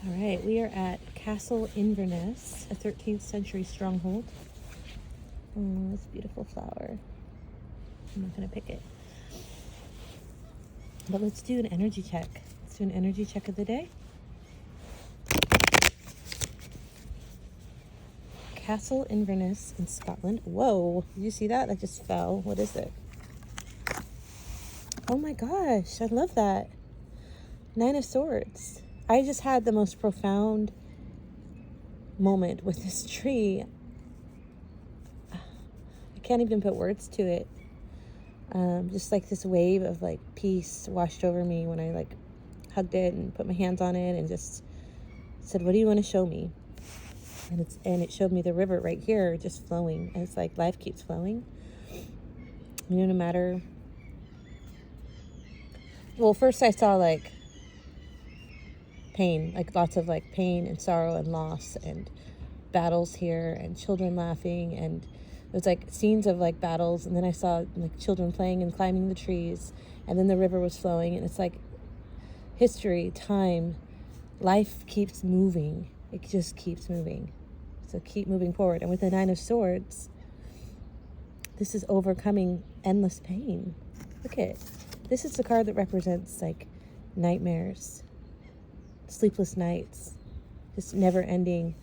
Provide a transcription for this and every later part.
All right, we are at Castle Inverness, a 13th century stronghold. Oh, this beautiful flower. I'm not going to pick it. But let's do an energy check. Let's do an energy check of the day. Castle Inverness in Scotland. Whoa, did you see that? That just fell. What is it? Oh my gosh, I love that. 9 of Swords. I just had the most profound moment with this tree. I can't even put words to it. Just like this wave of like peace washed over me when I like hugged it and put my hands on it and just said, what do you want to show me? And it showed me the river right here just flowing. And it's like life keeps flowing. You know, no matter. Well, first I saw like pain, like lots of like pain and sorrow and loss and battles here and children laughing, and it was like scenes of like battles, and then I saw like children playing and climbing the trees, and then the river was flowing, and it's like history, time, life keeps moving. It just keeps moving. So keep moving forward. And with the 9 of Swords, this is overcoming endless pain. Look at it. This is the card that represents like nightmares, sleepless nights, just never-ending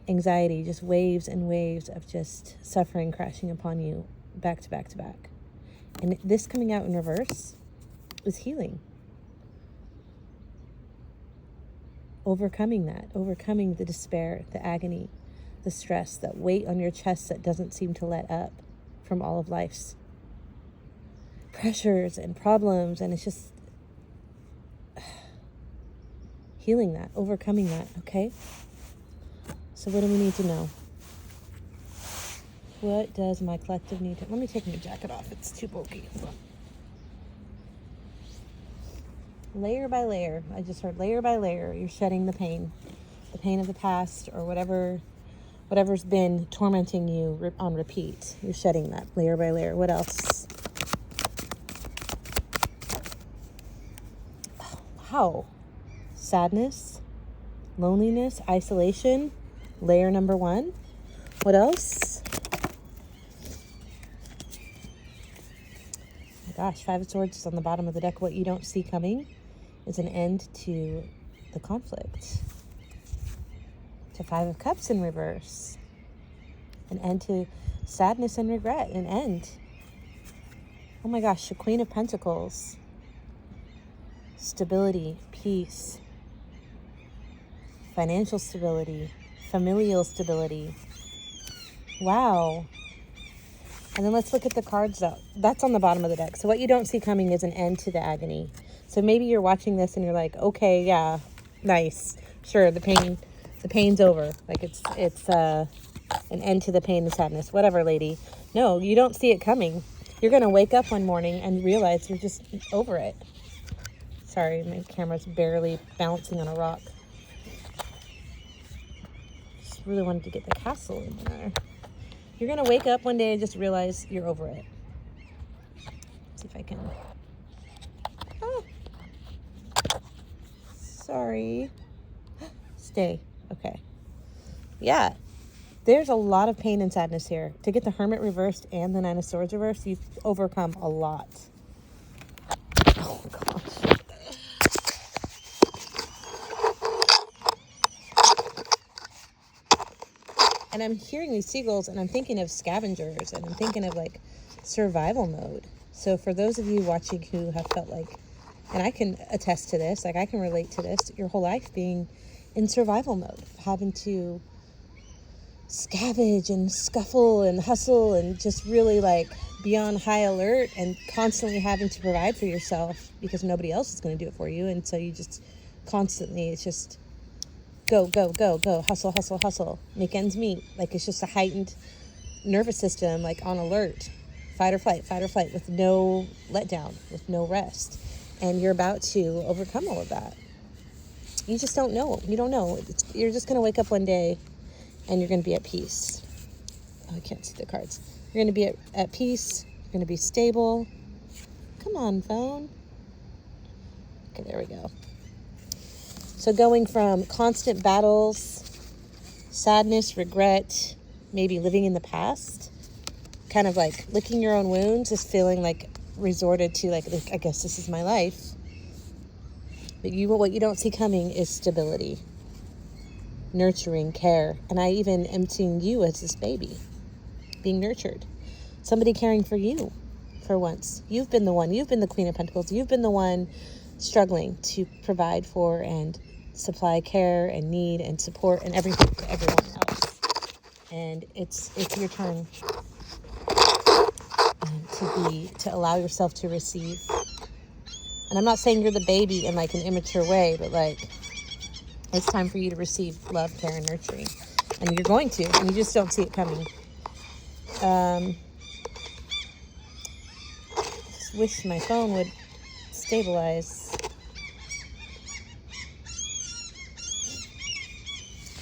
anxiety, just waves and waves of just suffering crashing upon you back to back to back. And this coming out in reverse is healing. Overcoming that, overcoming the despair, the agony, the stress, that weight on your chest that doesn't seem to let up from all of life's pressures and problems. And it's just healing that, overcoming that, okay? So what do we need to know? What does my collective need to... Let me take my jacket off. It's too bulky. Layer by layer. I just heard layer by layer. You're shedding the pain of the past, or whatever's been tormenting you on repeat. You're shedding that layer by layer. What else? Oh, wow. Sadness, loneliness, isolation. Layer number 1. What else? Oh my gosh, 5 of Swords is on the bottom of the deck. What you don't see coming is an end to the conflict. To 5 of Cups in reverse. An end to sadness and regret. An end. Oh my gosh, the Queen of Pentacles. Stability, peace, financial stability, familial stability. Wow. And then let's look at the cards though. That's on the bottom of the deck. So what you don't see coming is an end to the agony. So maybe you're watching this and you're like, okay, yeah, nice. Sure, the pain's over. Like it's an end to the pain and sadness. Whatever, lady. No, you don't see it coming. You're going to wake up one morning and realize you're just over it. Sorry, my camera's barely bouncing on a rock. Just really wanted to get the castle in there. You're going to wake up one day and just realize you're over it. Let's see if I can... Ah. Sorry. Stay. Okay. Yeah. There's a lot of pain and sadness here. To get the Hermit reversed and the 9 of Swords reversed, you've overcome a lot. Oh, gosh. And I'm hearing these seagulls, and I'm thinking of scavengers, and I'm thinking of like survival mode. So for those of you watching who have felt like, and I can attest to this, like I can relate to this, your whole life being in survival mode, having to scavenge and scuffle and hustle and just really like be on high alert and constantly having to provide for yourself because nobody else is going to do it for you. And so you just constantly, it's just go, go, go, go, hustle, hustle, hustle, make ends meet. Like it's just a heightened nervous system, like on alert, fight or flight, with no letdown, with no rest. And you're about to overcome all of that. You just don't know. You don't know. You're just going to wake up one day and you're going to be at peace. Oh, I can't see the cards. You're going to be at peace. You're going to be stable. Come on, phone. Okay, there we go. So going from constant battles, sadness, regret, maybe living in the past, kind of like licking your own wounds, is feeling like resorted to like, I guess this is my life. But what you don't see coming is stability, nurturing, care. And I even am seeing you as this baby being nurtured. Somebody caring for you for once. You've been the one. You've been the Queen of Pentacles. You've been the one struggling to provide for and supply care and need and support and everything to everyone else. And it's your turn to allow yourself to receive. And I'm not saying you're the baby in like an immature way, but like it's time for you to receive love, care, and nurturing. And you're going to, and you just don't see it coming. Just wish my phone would stabilize.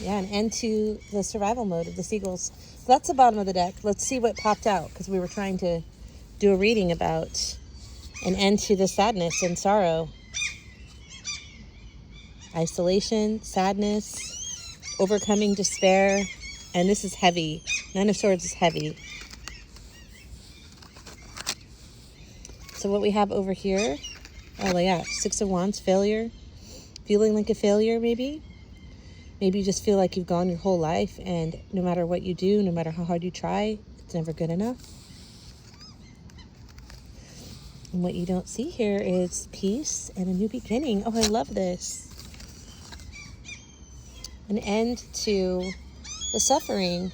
Yeah, an end to the survival mode of the seagulls. So that's the bottom of the deck. Let's see what popped out, because we were trying to do a reading about an end to the sadness and sorrow. Isolation, sadness, overcoming despair. And this is heavy. Nine of Swords is heavy. So what we have over here, oh yeah, Six of Wands, failure. Feeling like a failure, maybe. Maybe you just feel like you've gone your whole life, and no matter what you do, no matter how hard you try, it's never good enough. And what you don't see here is peace and a new beginning. Oh, I love this. An end to the suffering.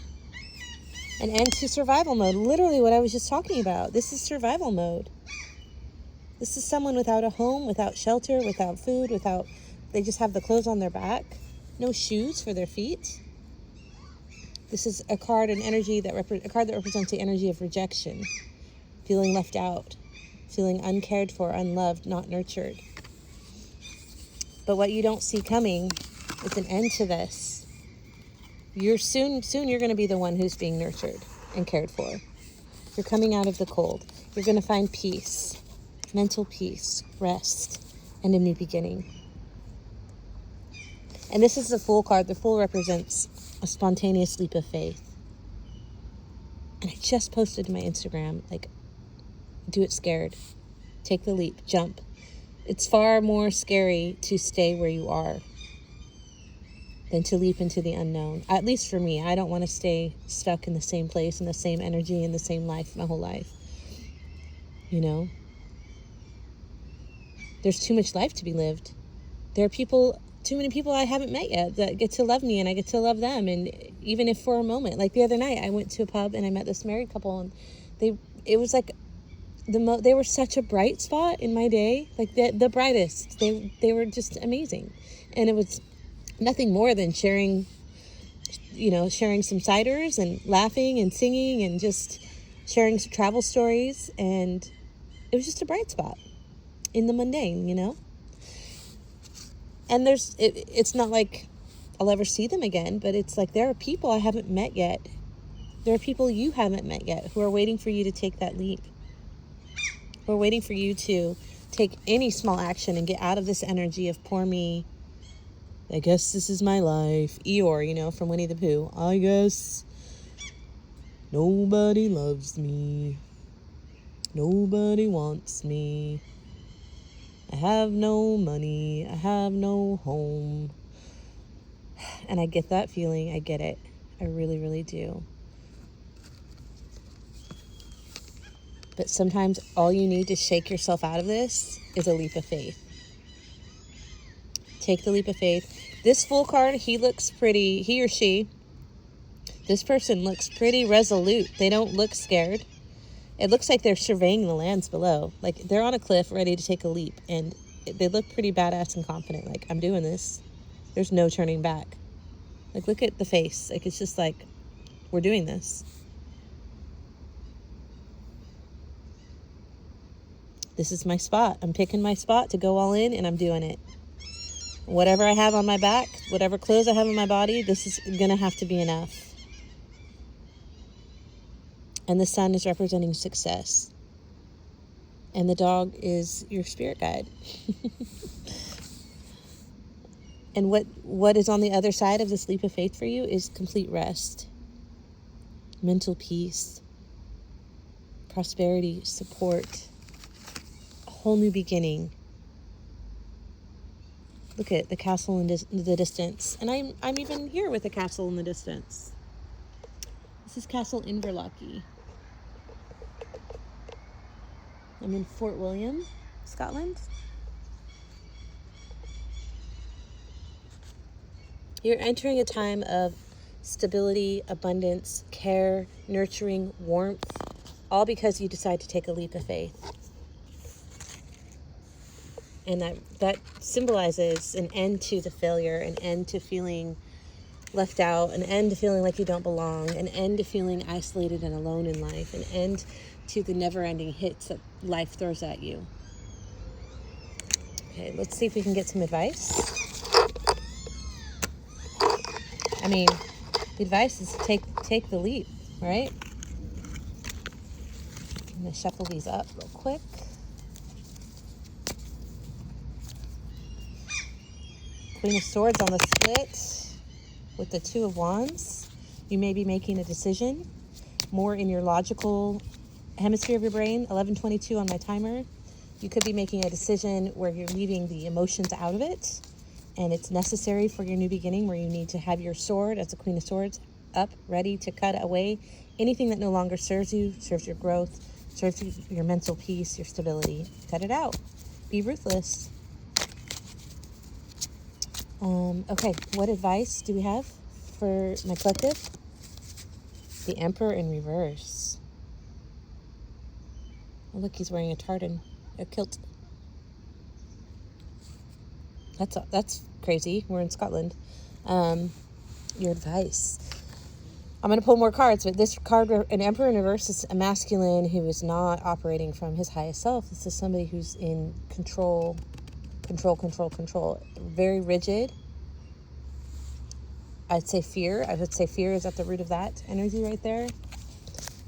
An end to survival mode. Literally what I was just talking about. This is survival mode. This is someone without a home, without shelter, without food, they just have the clothes on their back. No shoes for their feet. This is a card, an energy that represents the energy of rejection, feeling left out, feeling uncared for, unloved, not nurtured. But what you don't see coming is an end to this. Soon you're going to be the one who's being nurtured and cared for. You're coming out of the cold. You're going to find peace, mental peace, rest, and a new beginning. And this is the Fool card. The Fool represents a spontaneous leap of faith. And I just posted to my Instagram, like, do it scared. Take the leap. Jump. It's far more scary to stay where you are than to leap into the unknown. At least for me, I don't want to stay stuck in the same place, in the same energy, in the same life my whole life. You know? There's too much life to be lived. There are too many people I haven't met yet that get to love me, and I get to love them. And even if for a moment, like the other night, I went to a pub and I met this married couple, and it was like they were such a bright spot in my day, like the brightest. They were just amazing. And it was nothing more than sharing some ciders and laughing and singing and just sharing some travel stories. And it was just a bright spot in the mundane, you know? And it's not like I'll ever see them again, but it's like there are people I haven't met yet. There are people you haven't met yet who are waiting for you to take that leap. Who are waiting for you to take any small action and get out of this energy of poor me. I guess this is my life. Eeyore, from Winnie the Pooh. I guess nobody loves me. Nobody wants me. I have no money. I have no home. And I get that feeling. I get it. I really, really do. But sometimes all you need to shake yourself out of this is a leap of faith. Take the leap of faith. This Fool card, he or she, this person looks pretty resolute. They don't look scared. It looks like they're surveying the lands below. Like they're on a cliff ready to take a leap. And they look pretty badass and confident. Like, I'm doing this. There's no turning back. Like, look at the face. Like, it's just like, we're doing this. This is my spot. I'm picking my spot to go all in, and I'm doing it. Whatever I have on my back, whatever clothes I have on my body, this is going to have to be enough. And the sun is representing success. And the dog is your spirit guide. And what is on the other side of this leap of faith for you is complete rest, mental peace, prosperity, support, a whole new beginning. Look at the castle in the distance. And I'm even here with the castle in the distance. This is Castle Inverlochy. I'm in Fort William, Scotland. You're entering a time of stability, abundance, care, nurturing, warmth, all because you decide to take a leap of faith. And that symbolizes an end to the failure, an end to feeling left out, an end to feeling like you don't belong, an end to feeling isolated and alone in life, an end to the never-ending hits that life throws at you. Okay, let's see if we can get some advice. I mean, the advice is take the leap, right? I'm going to shuffle these up real quick. Queen of Swords on the split with the Two of Wands. You may be making a decision more in your logical hemisphere of your brain, 11:22 on my timer. You could be making a decision where you're leaving the emotions out of it, and it's necessary for your new beginning, where you need to have your sword as the Queen of Swords up, ready to cut away anything that no longer serves you, serves your growth, serves your mental peace, your stability. Cut it out. Be ruthless. Okay, what advice do we have for my collective? The Emperor in reverse. Oh, look, he's wearing a tartan, a kilt. That's crazy. We're in Scotland. Your advice. I'm going to pull more cards, but this card, an Emperor in reverse, is a masculine who is not operating from his highest self. This is somebody who's in control. Very rigid. I'd say fear. I would say fear is at the root of that energy right there.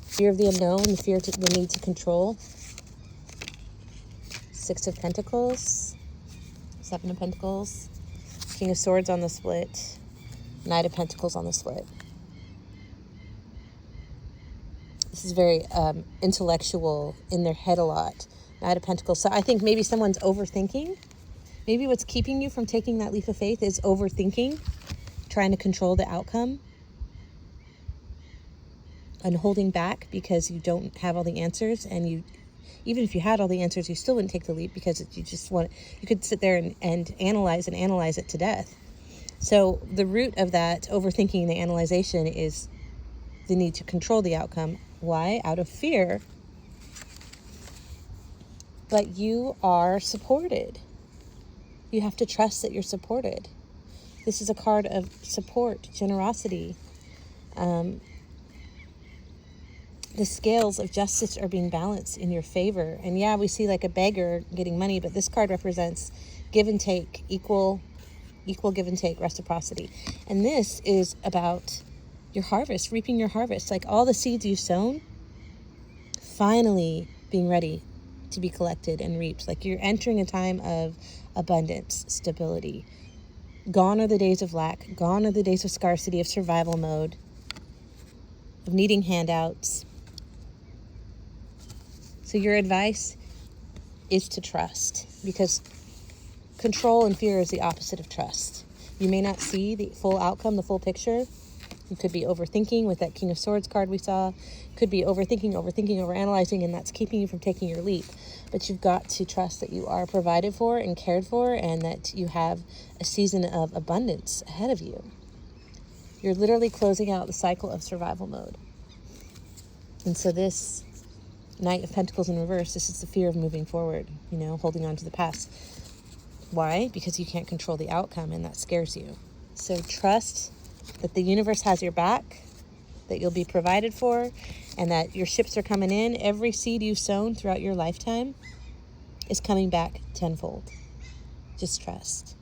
Fear of the unknown, the need to control. Six of Pentacles, Seven of Pentacles, King of Swords on the split, Knight of Pentacles on the split. This is very intellectual, in their head a lot. Knight of Pentacles. So I think maybe someone's overthinking. Maybe what's keeping you from taking that leap of faith is overthinking, trying to control the outcome, and holding back because you don't have all the answers. And even if you had all the answers, you still wouldn't take the leap because you could sit there and analyze it to death. So the root of that overthinking, the analyzation, is the need to control the outcome. Why? Out of fear. But you are supported. You have to trust that you're supported. This is a card of support, generosity. The scales of justice are being balanced in your favor. And yeah, we see like a beggar getting money, but this card represents give and take, equal give and take, reciprocity. And this is about your harvest, reaping your harvest. Like all the seeds you've sown, finally being ready to be collected and reaped. Like you're entering a time of abundance, stability. Gone are the days of lack. Gone are the days of scarcity, of survival mode, of needing handouts. So your advice is to trust, because control and fear is the opposite of trust. You may not see the full outcome, the full picture. You could be overthinking with that King of Swords card we saw. Could be overthinking, overanalyzing, and that's keeping you from taking your leap. But you've got to trust that you are provided for and cared for, and that you have a season of abundance ahead of you. You're literally closing out the cycle of survival mode. And so this Knight of Pentacles in reverse, this is the fear of moving forward, holding on to the past. Why? Because you can't control the outcome, and that scares you. So trust that the universe has your back, that you'll be provided for, and that your ships are coming in. Every seed you've sown throughout your lifetime is coming back tenfold. Just trust.